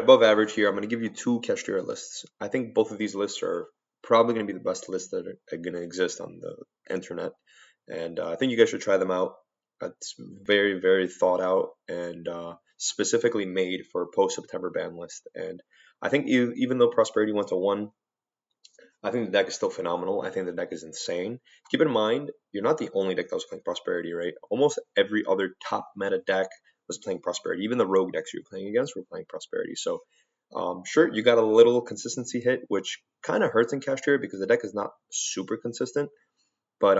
Above average here, I'm going to give you two Kashtira lists. I think both of these lists are probably going to be the best lists that are going to exist on the internet. And I think you guys should try them out. It's very, very thought out and specifically made for post-September ban list. And I think even though Prosperity went to one, I think the deck is still phenomenal. I think the deck is insane. Keep in mind, you're not the only deck that was playing Prosperity, right? Almost every other top meta deck was playing Prosperity. Even the rogue decks you were playing against were playing Prosperity. So, sure, you got a little consistency hit, which kind of hurts in Kashtira because the deck is not super consistent. But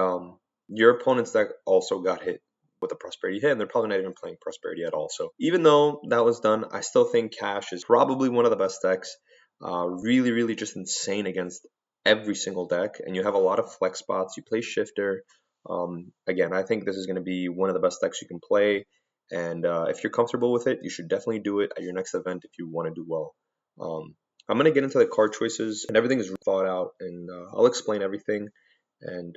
your opponent's deck also got hit with a Prosperity hit, and they're probably not even playing Prosperity at all. So, even though that was done, I still think Cash is probably one of the best decks. Really, really just insane against every single deck, and you have a lot of flex spots. You play Shifter. Again, I think this is going to be one of the best decks you can play, and if you're comfortable with it, you should definitely do it at your next event if you want to do well. I'm going to get into the card choices, and everything is thought out, and I'll explain everything, and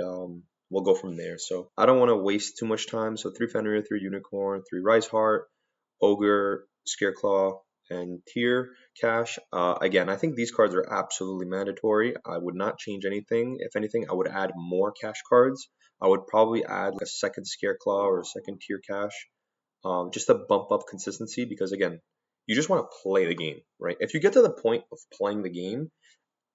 we'll go from there. So I don't want to waste too much time. So 3 Fenrir, 3 Unicorn, 3 Riseheart, Ogre, Scareclaw, and Tier Cash. Again, I think these cards are absolutely mandatory. I would not change anything. If anything, I would add more cash cards. I would probably add like a second Scareclaw or a second Tier Cash, just to bump up consistency. Because again, you just want to play the game, right? If you get to the point of playing the game,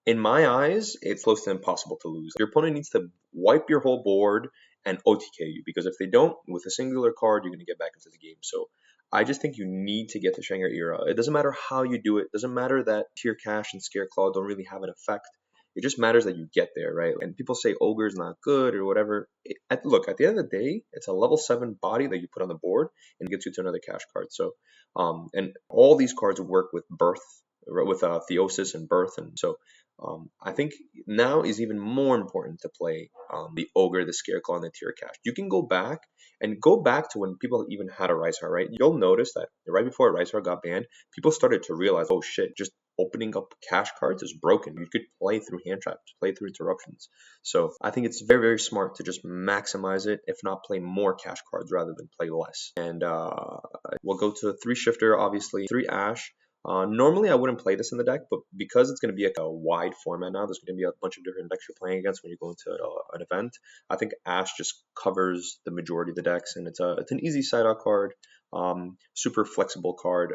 in my eyes, it's close to impossible to lose. Your opponent needs to wipe your whole board and OTK you, because if they don't, with a singular card, you're going to get back into the game. So I just think you need to get to Shanger Era. It doesn't matter how you do it. It doesn't matter that Tier Cash and Scareclaw don't really have an effect. It just matters that you get there, right? And people say Ogre's not good or whatever. Look, at the end of the day, it's a level 7 body that you put on the board and gets you to another cash card. So, and all these cards work with Birth, with Theosis and Birth. And so I think now is even more important to play the Ogre, the Scareclaw, and the Tier Cash. You can go back to when people even had a Riseheart, right? You'll notice that right before Riseheart got banned, people started to realize, oh shit, just opening up cash cards is broken. You could play through hand traps, play through interruptions. So I think it's very, very smart to just maximize it, if not play more cash cards rather than play less. And we'll go to 3 Shifter, obviously, 3 Ash. Normally, I wouldn't play this in the deck, but because it's going to be like a wide format now, there's going to be a bunch of different decks you're playing against when you go into an event. I think Ash just covers the majority of the decks, and it's an easy side out card, super flexible card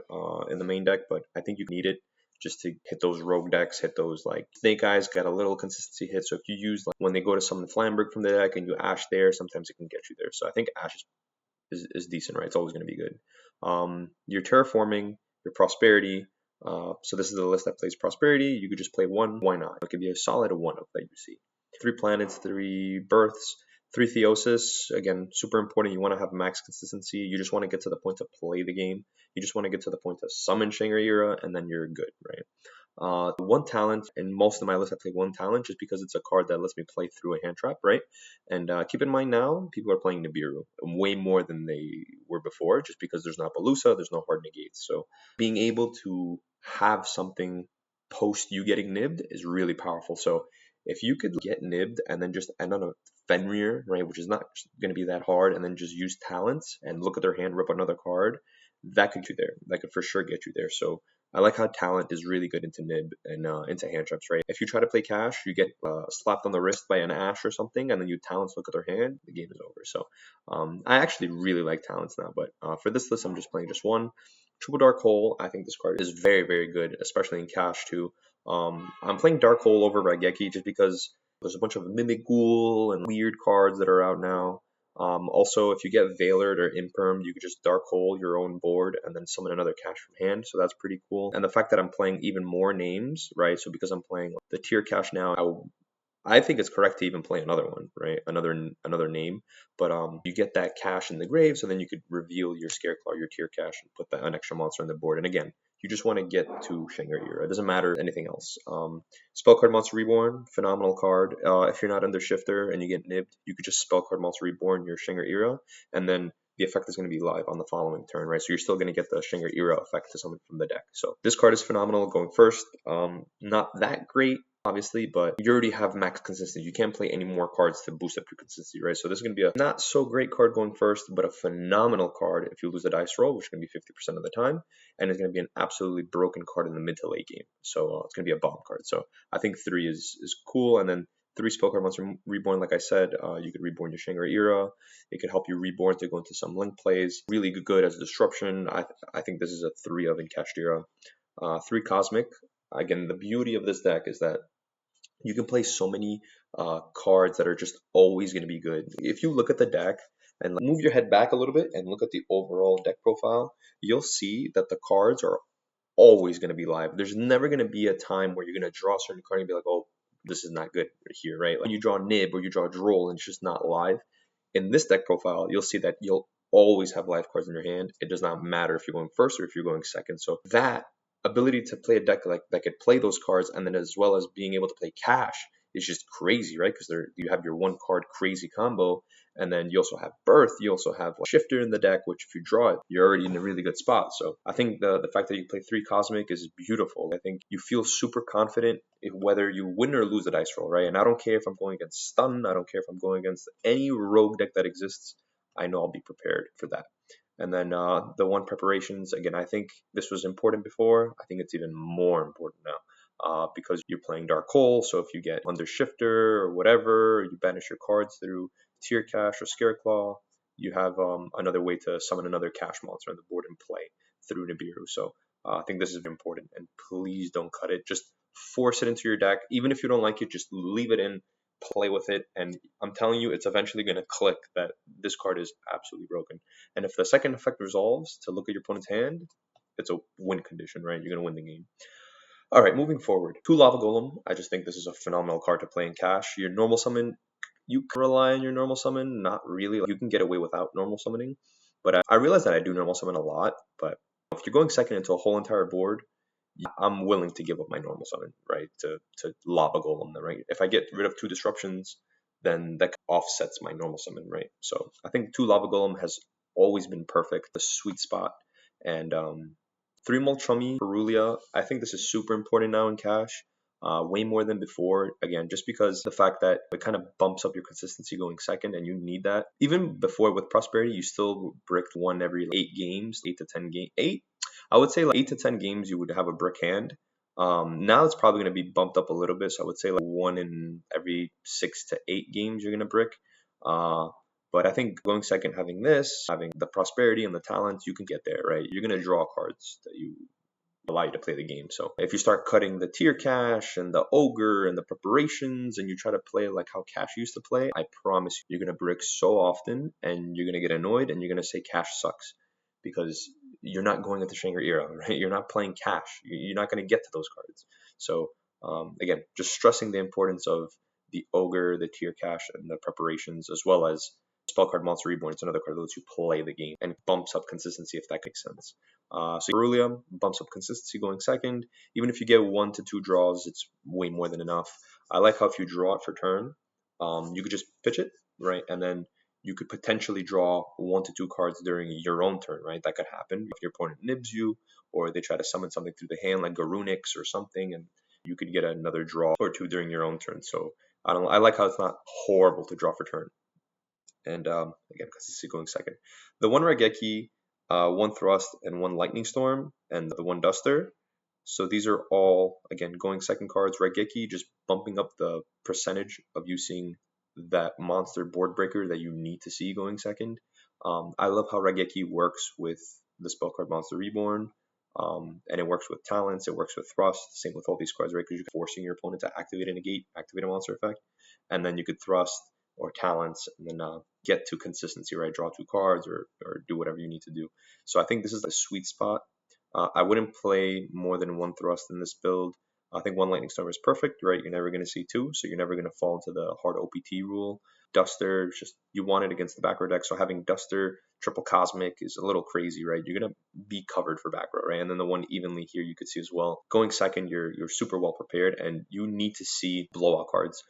in the main deck, but I think you need it just to hit those rogue decks, hit those like Snake Eyes, get a little consistency hit. So if you use like when they go to summon Flamberg from the deck and you Ash there, sometimes it can get you there. So I think Ash is decent, right? It's always going to be good. Your Terraforming, your Prosperity. So this is the list that plays Prosperity. You could just play one. Why not? It could be a solid 1 of that you see. 3 planets, 3 births, 3 Theosis. Again, super important. You want to have max consistency. You just want to get to the point to play the game. You just want to get to the point to summon Shangri-La, and then you're good, right? 1 talent, and most of my lists I play 1 talent just because it's a card that lets me play through a hand trap, right? And keep in mind now, people are playing Nibiru way more than they were before, just because there's not Balusa, there's no hard negates. So being able to have something post you getting nibbed is really powerful. So if you could get nibbed and then just end on a Fenrir, right, which is not going to be that hard, and then just use talents and look at their hand, rip another card, that could get you there. That could for sure get you there. So I like how talent is really good into nib and into hand traps, right? If you try to play cash, you get slapped on the wrist by an ash or something, and then you talents look at their hand, the game is over. So I actually really like talents now, but for this list, I'm just playing just 1. Triple Dark Hole, I think this card is very, very good, especially in cash too. I'm playing Dark Hole over Raigeki just because there's a bunch of Mimic Ghoul and weird cards that are out now. Also, if you get Veilered or Imperm, you could just Dark Hole your own board and then summon another cash from hand, so that's pretty cool. And the fact that I'm playing even more names, right? So because I'm playing the tier cash now, I think it's correct to even play another one, right? Another name, but you get that cash in the grave, so then you could reveal your Scareclaw, your tier cash, and put an extra monster on the board. And again, you just want to get to Shangri-La. It doesn't matter anything else. Spellcard Monster Reborn, phenomenal card. If you're not under Shifter and you get nibbed, you could just Spellcard Monster Reborn your Shangri-La, and then the effect is going to be live on the following turn, right? So you're still going to get the Shangri-La effect to summon from the deck. So this card is phenomenal going first. Not that great obviously, but you already have max consistency. You can't play any more cards to boost up your consistency, right? So this is going to be a not so great card going first, but a phenomenal card if you lose a dice roll, which is going to be 50% of the time, and it's going to be an absolutely broken card in the mid to late game. So it's going to be a bomb card. So I think 3 is cool, and then 3 Spellcard Monster Reborn, like I said, you could reborn your Shangri-Ira. It could help you reborn to go into some link plays. Really good as a disruption. I think this is a 3 of in Kashtira. 3 Cosmic. Again, the beauty of this deck is that you can play so many cards that are just always going to be good. If you look at the deck and move your head back a little bit and look at the overall deck profile, you'll see that the cards are always going to be live. There's never going to be a time where you're going to draw a certain card and be like, oh, this is not good here, right? Like you draw Nib or you draw Droll and it's just not live. In this deck profile, you'll see that you'll always have live cards in your hand. It does not matter if you're going first or if you're going second. So that ability to play a deck like that could play those cards, and then as well as being able to play cash is just crazy, right? Because you have your one card crazy combo, and then you also have Birth, you also have like, Shifter in the deck, which if you draw it, you're already in a really good spot. So I think the fact that you play 3 Cosmic is beautiful. I think you feel super confident whether you win or lose the dice roll, right? And I don't care if I'm going against Stun, I don't care if I'm going against any rogue deck that exists, I know I'll be prepared for that. And then the 1 preparations, again, I think this was important before. I think it's even more important now because you're playing Dark Hole. So if you get Under Shifter or whatever, you banish your cards through Tear Cash or Scareclaw, you have another way to summon another cash monster on the board and play through Nibiru. So I think this is important. And please don't cut it. Just force it into your deck. Even if you don't like it, just leave it in, play with it, and I'm telling you, it's eventually going to click that this card is absolutely broken. And if the second effect resolves to look at your opponent's hand, it's a win condition, right? You're going to win the game. All right, moving forward. 2 Lava Golem. I just think this is a phenomenal card to play in cash. Your normal summon, you can rely on your normal summon, not really. You can get away without normal summoning, but I realize that I do normal summon a lot, but if you're going second into a whole entire board, I'm willing to give up my normal summon, right, to Lava Golem, right? If I get rid of 2 disruptions, then that offsets my normal summon, right? So I think 2 Lava Golem has always been perfect, the sweet spot. And 3 Molchummy, Perulia, I think this is super important now in cash, way more than before. Again, just because the fact that it kind of bumps up your consistency going second, and you need that. Even before with Prosperity, you still bricked 1 every 8 games, 8 to 10 games, 8? I would say like 8 to 10 games you would have a brick hand. Now it's probably going to be bumped up a little bit, so I would say like 1 in every 6 to 8 games you're going to brick. But I think going second, having this, having the prosperity and the talents, you can get there, right? You're going to draw cards that you allow you to play the game. So if you start cutting the tier cash and the ogre and the preparations and you try to play like how cash used to play, I promise you're going to brick so often and you're going to get annoyed and you're going to say cash sucks because you're not going into Shangri-Ira, right? You're not playing cash. You're not going to get to those cards. So again, just stressing the importance of the ogre, the tier cash, and the preparations, as well as Spellcard Monster Reborn. It's another card that lets you play the game and bumps up consistency, if that makes sense. So Cerulean bumps up consistency going second. Even if you get 1 to 2 draws, it's way more than enough. I like how if you draw it for turn, you could just pitch it, right? And then you could potentially draw 1 to 2 cards during your own turn, right? That could happen if your opponent nibs you, or they try to summon something through the hand like Garunix or something, and you could get another draw or 2 during your own turn. So I like how it's not horrible to draw for turn. And again, consistency going second. The 1 Raigeki, 1 Thrust, and 1 Lightning Storm, and the 1 Duster. So these are all, again, going second cards. Raigeki just bumping up the percentage of you seeing that monster board breaker that you need to see going second. I love how Raigeki works with the Spellcard Monster Reborn. And it works with talents, it works with thrust, same with all these cards, right? Because you're forcing your opponent to activate a negate, activate a monster effect, and then you could thrust or talents and then get to consistency, right? Draw 2 cards or do whatever you need to do. So I think this is a sweet spot. I wouldn't play more than 1 thrust in this build. I think 1 lightning storm is perfect, right? You're never going to see 2, so you're never going to fall into the hard OPT rule. Duster, just you want it against the back row deck, so having Duster triple cosmic is a little crazy, right? You're gonna be covered for back row, right? And then the 1 evenly here you could see as well. Going second, you're super well prepared, and you need to see blowout cards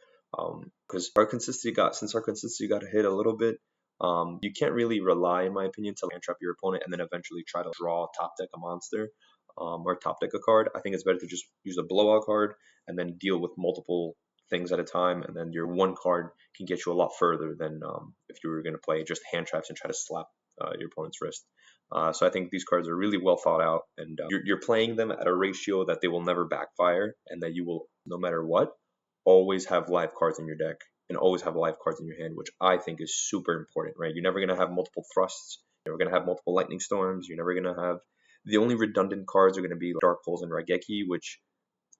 because since our consistency got hit a little bit. You can't really rely, in my opinion, to land trap your opponent and then eventually try to draw top deck a monster. or top deck a card, I think it's better to just use a blowout card and then deal with multiple things at a time, and then your one card can get you a lot further than if you were going to play just hand traps and try to slap your opponent's wrist. So I think these cards are really well thought out, and you're playing them at a ratio that they will never backfire, and that you will, no matter what, always have live cards in your deck and always have live cards in your hand, which I think is super important, right? You're never going to have multiple thrusts. You're never going to have multiple lightning storms. You're never going to have the only redundant cards are going to be Dark Holes and Raigeki, which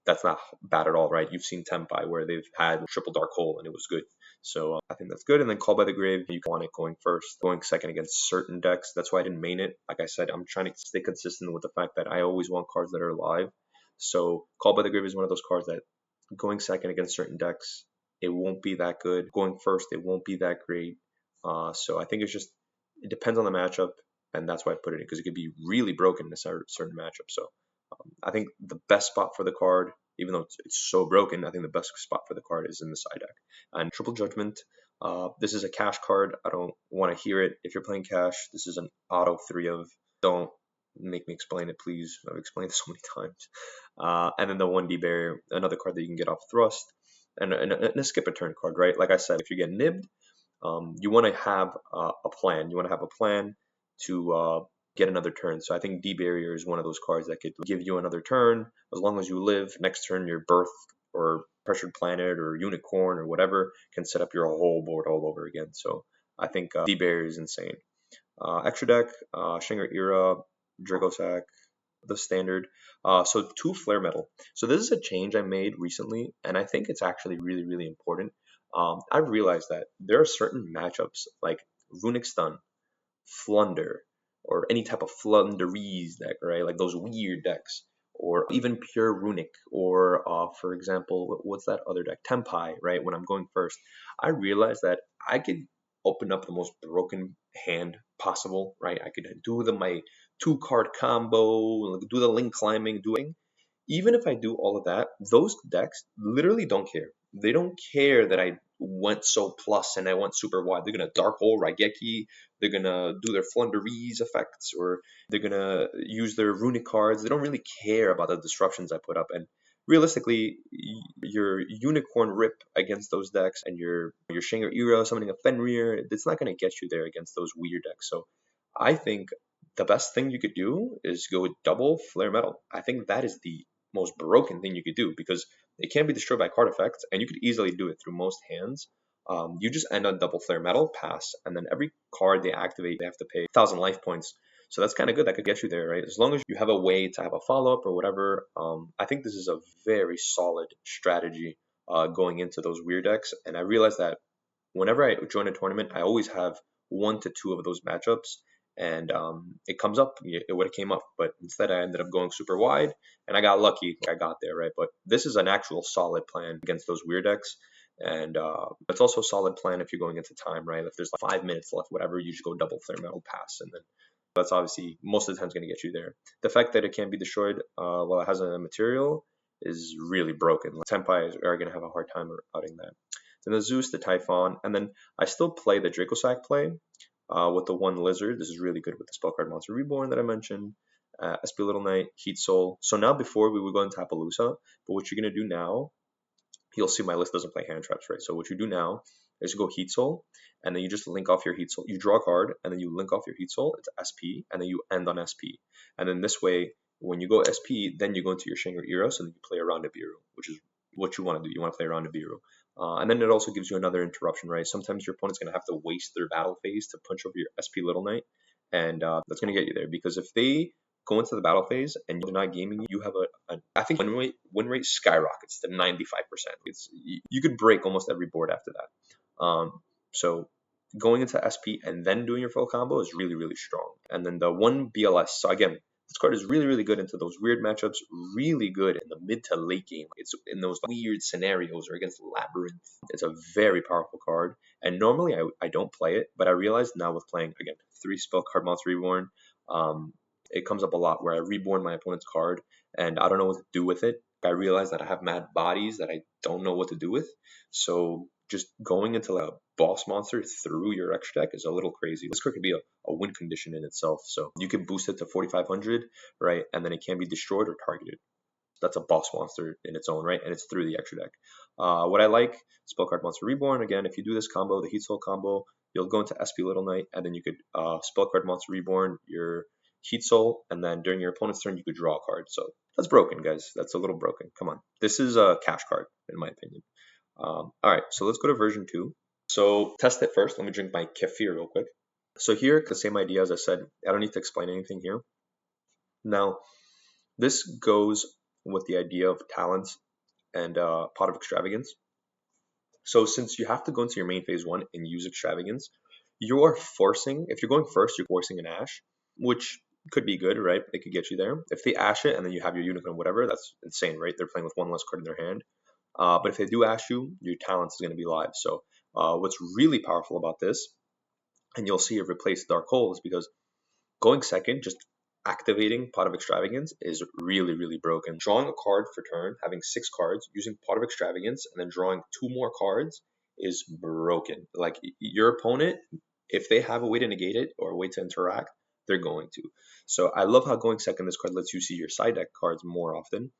that's not bad at all, right? You've seen Tempai where they've had triple Dark Hole and it was good. So I think that's good. And then Call by the Grave, you want it going first, going second against certain decks. That's why I didn't main it. Like I said, I'm trying to stay consistent with the fact that I always want cards that are live. So Call by the Grave is one of those cards that going second against certain decks, it won't be that good. Going first, it won't be that great. So I think it depends on the matchup, and that's why I put it in, because it could be really broken in a certain matchup. So I think the best spot for the card, even though it's so broken, I think the best spot for the card is in the side deck. And Triple Judgment, this is a cash card. I don't want to hear it. If you're playing cash, this is an auto 3 of. Don't make me explain it, please. I've explained this so many times. And then the 1D Barrier, another card that you can get off thrust, and a skip a turn card, right? Like I said, if you get nibbed, you want to have a plan. You want to have a plan to get another turn. So I think D Barrier is one of those cards that could give you another turn as long as you live. Next turn, your Birth or Pressured Planet or Unicorn or whatever can set up your whole board all over again. So I think D Barrier is insane. Extra deck, Shinger Era, Dragosack, the standard. So 2 Flare Metal. So this is a change I made recently, and I think it's actually really, really important. I've realized that there are certain matchups like Runic Stun, Flunder, or any type of Flunderees deck, right? Like those weird decks, or even pure Runic, or for example, what's that other deck? Tempai, right? When I'm going first, I realized that I could open up the most broken hand possible, right? I could do my 2-card combo, do the link climbing, doing. Even if I do all of that, those decks literally don't care. They don't care that I went so plus and I went super wide. They're gonna Dark Hole Raigeki, they're gonna do their Flunderees effects, or they're gonna use their runic cards. They don't really care about the disruptions I put up. And realistically, your Unicorn Rip against those decks and your Shinger Era summoning a Fenrir, it's not gonna get you there against those weird decks. So I think the best thing you could do is go with double Flare Metal. I think that is the most broken thing you could do, because it can be destroyed by card effects, and you could easily do it through most hands. You just end on double Flare Metal, pass, and then every card they activate, they have to pay 1,000 life points. So that's kind of good. That could get you there, right? As long as you have a way to have a follow up or whatever. I think this is a very solid strategy going into those weird decks. And I realized that whenever I join a tournament, I always have 1 to 2 of those matchups, and it comes up. It would have came up, but instead I ended up going super wide, and I got lucky. I got there, right? But this is an actual solid plan against those weird decks, and it's also a solid plan if you're going into time, right? If there's like 5 minutes left, whatever, you just go double Flare Metal, pass, and then that's obviously most of the time going to get you there. The fact that it can be destroyed while it has a material is really broken. Tempai are going to have a hard time outing that. Then the Zeus, the Typhon, and then I still play the Dracosack play with the 1 Lizard. This is really good with the spell card Monster Reborn that I mentioned. SP Little Knight, Heat Soul. So now before we would go into Appaloosa, but what you're going to do now, you'll see my list doesn't play hand traps, right? So what you do now is you go Heat Soul, and then you just link off your Heat Soul. You draw a card, and then you link off your Heat Soul. It's SP, and then you end on SP. And then this way, when you go SP, then you go into your Shinger Era, so then you play around Nibiru, which is what you want to do. You want to play around Nibiru. And then it also gives you another interruption, right? Sometimes your opponent's going to have to waste their battle phase to punch over your SP Little Knight, and that's going to get you there, because if they go into the battle phase and you're not gaming, you have I think win rate skyrockets to 95%. You could break almost every board after that. So going into SP and then doing your full combo is really, really strong. And then the 1 BLS. So again, this card is really, really good into those weird matchups, really good in the mid to late game. It's in those weird scenarios or against Labyrinth. It's a very powerful card. And normally I don't play it, but I realized now with playing, again, 3 spell card Monster Reborn, it comes up a lot where I reborn my opponent's card and I don't know what to do with it. I realize that I have mad bodies that I don't know what to do with. So just going into a boss monster through your extra deck is a little crazy. This card could be a win condition in itself. So you can boost it to 4,500, right? And then it can be destroyed or targeted. That's a boss monster in its own right, and it's through the extra deck. What I like, Spell Card Monster Reborn. Again, if you do this combo, the Heat Soul combo, you'll go into SP Little Knight, and then you could Spell Card Monster Reborn your Heat Soul, and then during your opponent's turn, you could draw a card. So that's broken, guys. That's a little broken. Come on. This is a cash card, in my opinion. All right, so let's go to version 2. So test it first. Let me drink my kefir real quick. So here, the same idea as I said. I don't need to explain anything here. Now, this goes with the idea of talents and Pot of Extravagance. So since you have to go into your main phase 1 and use Extravagance, you are forcing, if you're going first, you're forcing an Ash, which could be good, right? It could get you there. If they Ash it and then you have your Unicorn, whatever, that's insane, right? They're playing with one less card in their hand. But if they do Ash you, your talents is going to be live. So what's really powerful about this, and you'll see it replace Dark Hole, is because going second, just activating Pot of Extravagance is really, really broken. Drawing a card for turn, having 6 cards, using Pot of Extravagance, and then drawing 2 more cards is broken. Like, your opponent, if they have a way to negate it or a way to interact, they're going to. So I love how going second, this card lets you see your side deck cards more often.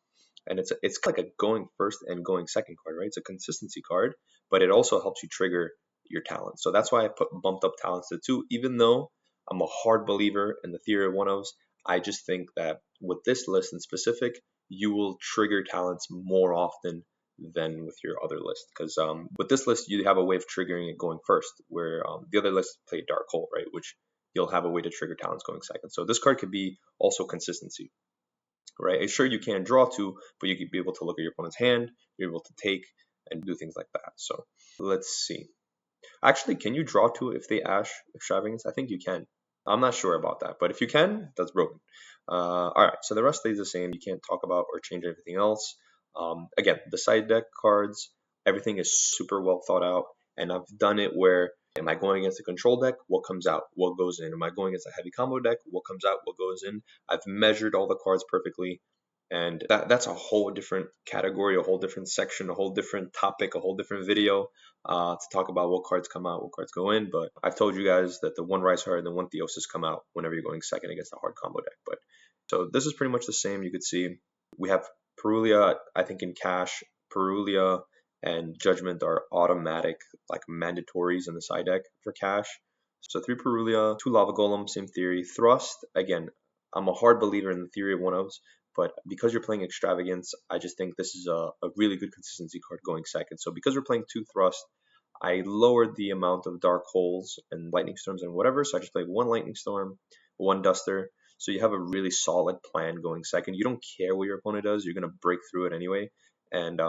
And it's like a going first and going second card, right? It's a consistency card, but it also helps you trigger your talents. So that's why I bumped up talents to 2, even though I'm a hard believer in the theory of one-ofs. I just think that with this list in specific, you will trigger talents more often than with your other list. Because with this list, you have a way of triggering it going first, where the other list play Dark Hole, right? Which you'll have a way to trigger talents going second. So this card could be also consistency, right? Sure, you can draw 2, but you could be able to look at your opponent's hand, you're able to take and do things like that. So let's see. Actually, can you draw 2 if they Ash Extravagance? I think you can. I'm not sure about that, but if you can, that's broken. All right, so the rest stays the same. You can't talk about or change everything else. Again, the side deck cards, everything is super well thought out, and I've done it where, am I going against a control deck? What comes out? What goes in? Am I going against a heavy combo deck? What comes out? What goes in? I've measured all the cards perfectly, and that's a whole different category, a whole different section, a whole different topic, a whole different video to talk about what cards come out, what cards go in. But I've told you guys that the one Rice Heart and the one Theosis come out whenever you're going second against a hard combo deck. But so this is pretty much the same. You could see we have Perulia, I think in cash, Perulia and Judgment are automatic, like mandatories in the side deck for cash. So 3 Perulia, 2 Lava Golem, same theory. Thrust, again, I'm a hard believer in the theory of one-ofs, but because you're playing Extravagance, I just think this is a really good consistency card going second. So because we're playing 2 Thrust, I lowered the amount of Dark Holes and Lightning Storms and whatever, so I just played 1 Lightning Storm, 1 Duster. So you have a really solid plan going second. You don't care what your opponent does, you're going to break through it anyway. And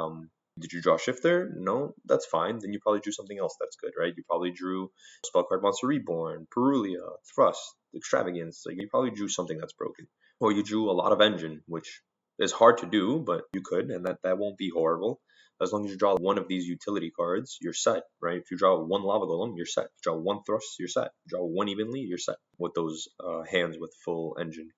did you draw Shifter? No, that's fine. Then you probably drew something else that's good, right? You probably drew Spell Card Monster Reborn, Perulia, Thrust, Extravagance. Like, you probably drew something that's broken. Or you drew a lot of Engine, which is hard to do, but you could, and that won't be horrible. As long as you draw 1 of these utility cards, you're set, right? If you draw 1 Lava Golem, you're set. If you draw 1 Thrust, you're set. If you draw 1 Evenly, you're set with those hands with full Engine.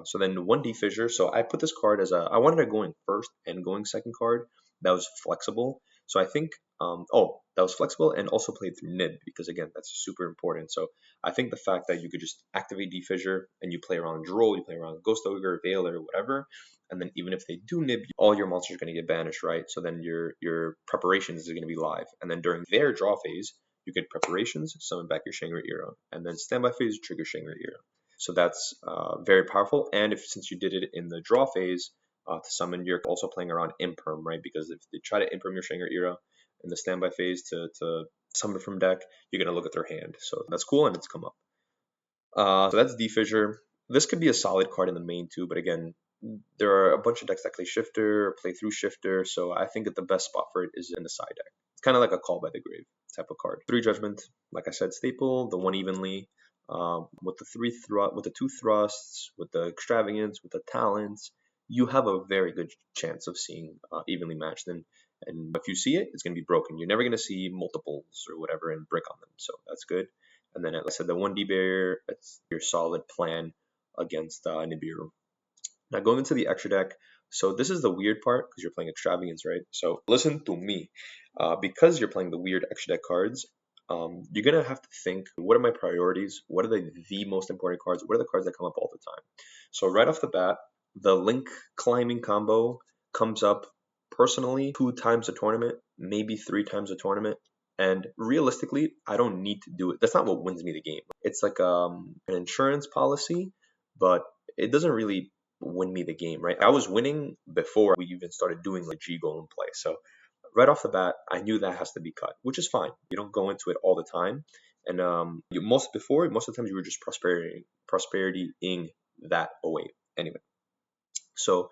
So then 1 Defissure. So I put this card as I wanted a going first and going second card that was flexible. So I think, that was flexible and also played through Nib, because again, that's super important. So I think the fact that you could just activate Defissure and you play around Droll, you play around Ghost Ogre, Veiler, whatever, and then even if they do Nib, all your monsters are going to get banished, right? So then your preparations are going to be live. And then during their draw phase, you get preparations, summon back your Shangri-Ira, and then standby phase, trigger Shangri-Ira. So that's very powerful. And since you did it in the draw phase, to summon, you're also playing around Imperm, right? Because if they try to Imperm your Shangri-Ira in the standby phase to summon from deck, you're going to look at their hand. So that's cool, and it's come up. So that's Defissure. This could be a solid card in the main too, but again, there are a bunch of decks that play Shifter or play through Shifter, so I think that the best spot for it is in the side deck. It's kind of like a Call by the Grave type of card. 3 Judgment, like I said, staple. The 1 Evenly, with the 2 Thrusts, with the Extravagance, with the Talents, you have a very good chance of seeing evenly matched. And if you see it, it's going to be broken. You're never going to see multiples or whatever and brick on them, so that's good. And then, as I said, the 1D barrier, it's your solid plan against Nibiru. Now going into the extra deck, so this is the weird part because you're playing Extravagance, right? So listen to me. because you're playing the weird extra deck cards, you're gonna have to think, what are my priorities? What are the most important cards? What are the cards that come up all the time? So right off the bat, the link climbing combo comes up personally 2 times a tournament, maybe 3 times a tournament. And realistically, I don't need to do it. That's not what wins me the game. It's like an insurance policy, but it doesn't really win me the game, right? I was winning before we even started doing like G golem play. So right off the bat, I knew that has to be cut, which is fine. You don't go into it all the time, and most of the times you were just prosperity-ing that away. Anyway, so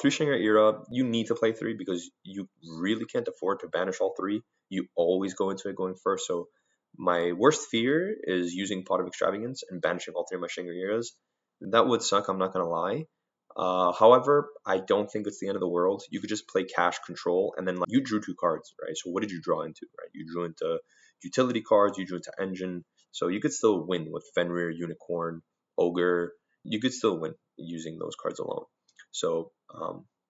three Shinger era, you need to play three because you really can't afford to banish all three. You always go into it going first. So my worst fear is using Pot of Extravagance and banishing all three of my Shinger eras. That would suck. I'm not gonna lie. However, I don't think it's the end of the world. You could just play cash control, and then like, you drew 2 cards, right? So what did you draw into, right? You drew into utility cards, you drew into engine, so you could still win with Fenrir, Unicorn, Ogre. You could still win using those cards alone. So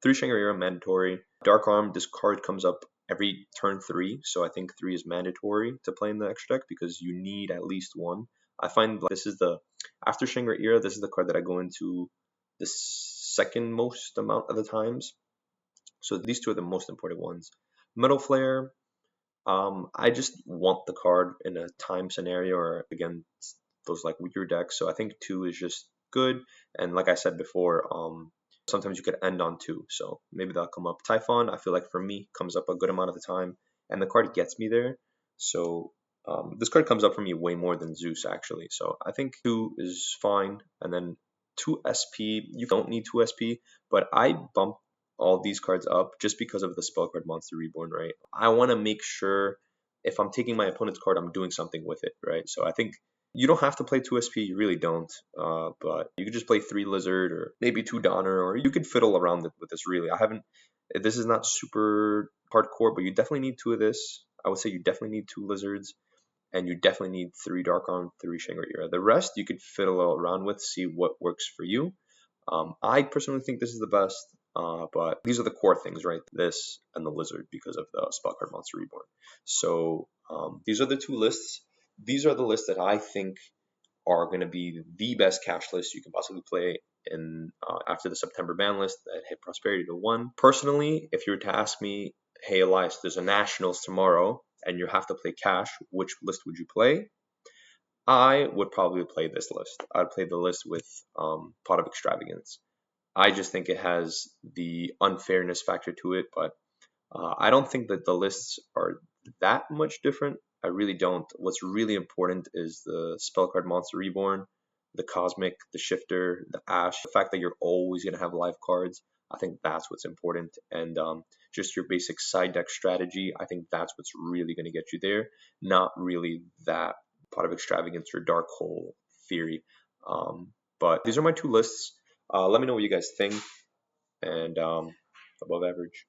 3 Shangri-La mandatory. Dark Arm, this card comes up every turn 3, so I think 3 is mandatory to play in the extra deck because you need at least one. I find like, this is the after Shangri-La, this is the card that I go into the second most amount of the times. So these two are the most important ones. Metal Flare, I just want the card in a time scenario or against those like weaker decks. So I think 2 is just good. And like I said before, sometimes you could end on 2. So maybe that'll come up. Typhon, I feel like for me, comes up a good amount of the time. And the card gets me there. So this card comes up for me way more than Zeus, actually. So I think 2 is fine. And then 2 SP, you don't need 2 SP. But I bump all these cards up just because of the spell card Monster Reborn, right? I want to make sure if I'm taking my opponent's card, I'm doing something with it, right? So I think you don't have to play 2 SP, you really don't. But you could just play 3 Lizard or maybe 2 Donner, or you could fiddle around with this really. This is not super hardcore, but you definitely need 2 of this. I would say you definitely need 2 Lizards, and you definitely need 3 Dark Arm, 3 Shangri-La. The rest you could fiddle around with, see what works for you. I personally think this is the best, but these are the core things, right? This and the Lizard because of the spell card Monster Reborn. So these are the 2 lists. These are the lists that I think are going to be the best cash list you can possibly play in after the September ban list that hit prosperity to 1. Personally, if you were to ask me, hey Elias, there's a Nationals tomorrow and you have to play cash, which list would you play? I would probably play this list. I'd play the list with Pot of Extravagance. I just think it has the unfairness factor to it, but I don't think that the lists are that much different. I really don't. What's really important is the spell card Monster Reborn, the Cosmic, the Shifter, the Ash, the fact that you're always going to have live cards. I think that's what's important. And just your basic side deck strategy, I think that's what's really going to get you there, not really that Pot of Extravagance or Dark Hole theory. But these are my 2 lists. Let me know what you guys think. And above average.